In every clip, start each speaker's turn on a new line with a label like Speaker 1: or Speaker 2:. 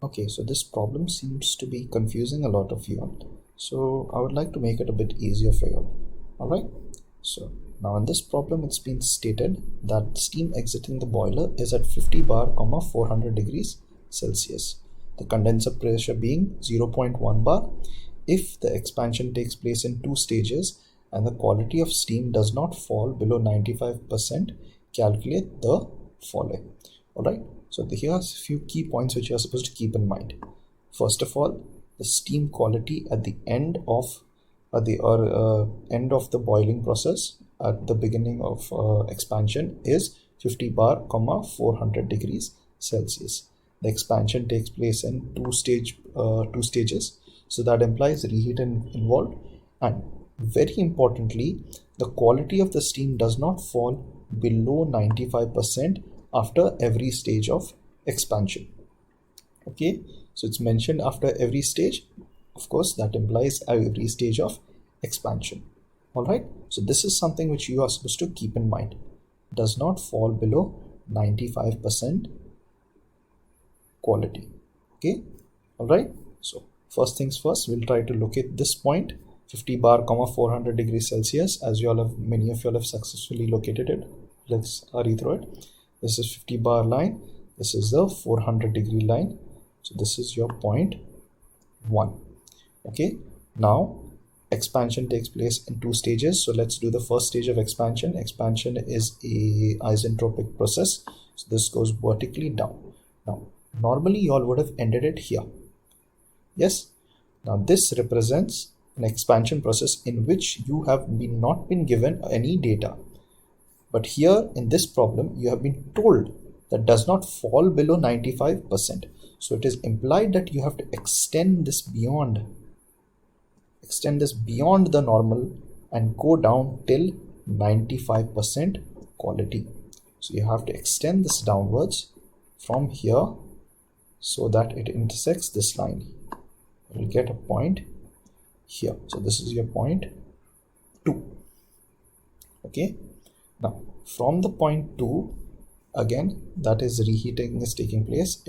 Speaker 1: Okay, so this problem seems to be confusing a lot of you all. So I would like to make it a bit easier for you all. Alright, so now in this problem it's been stated that steam exiting the boiler is at 50 bar, 400 degrees Celsius. The condenser pressure being 0.1 bar. If the expansion takes place in 2 stages and the quality of steam does not fall below 95%, calculate the following. Alright, so here are a few key points which you are supposed to keep in mind. First of all, the steam quality at the end of end of the boiling process at the beginning of expansion is 50 bar, 400 degrees Celsius. The expansion takes place in two stages, so that implies reheat involved, and very importantly, the quality of the steam does not fall below 95% after every stage of expansion. Okay, so it's mentioned after every stage. Of course, that implies every stage of expansion. Alright, so this is something which you are supposed to keep in mind. Does not fall below 95% quality. Okay, alright, so first things first, we'll try to locate this point 50 bar, 400 degrees Celsius, as you all have, many of you all have successfully located it. Let's hurry through it. This is 50 bar line, this is the 400 degree line, so this is your point 1. Okay, now expansion takes place in 2 stages, so let's do the first stage of expansion. Expansion is a isentropic process, so this goes vertically down. Now normally you all would have ended it here. Yes, now this represents an expansion process in which you have not been given any data, but here in this problem you have been told that does not fall below 95%. So it is implied that you have to extend this beyond the normal and go down till 95% quality. So you have to extend this downwards from here so that it intersects this line. You will get a point here. So this is your point 2. Okay, now from the point 2, again, that is reheating is taking place.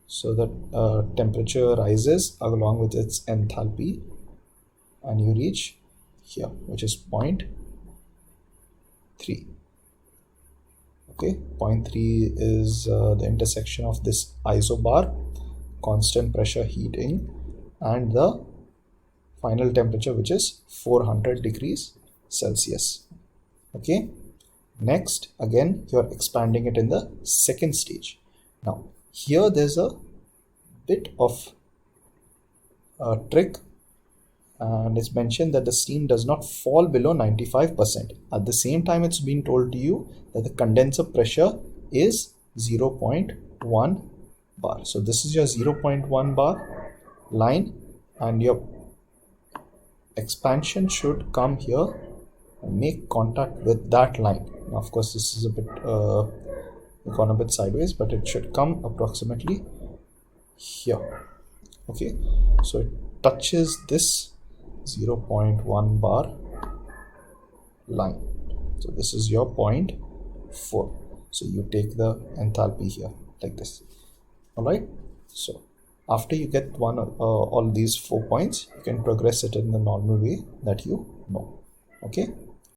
Speaker 1: So that temperature rises along with its enthalpy, and you reach here, which is point 3. Okay, point 3 is the intersection of this isobar, constant pressure heating, and the final temperature, which is 400 degrees Celsius. Okay, next again you're expanding it in the second stage. Now here there's a bit of a trick, and it's mentioned that the steam does not fall below 95%. At the same time, it's been told to you that the condenser pressure is 0.1 bar. So this is your 0.1 bar line, and your expansion should come here and make contact with that line. Now, of course, this is a bit gone a bit sideways, but it should come approximately here. Okay, so it touches this 0.1 bar line. So this is your point 4. So you take the enthalpy here like this. Alright, so after you get all these 4 points, you can progress it in the normal way that you know. Okay.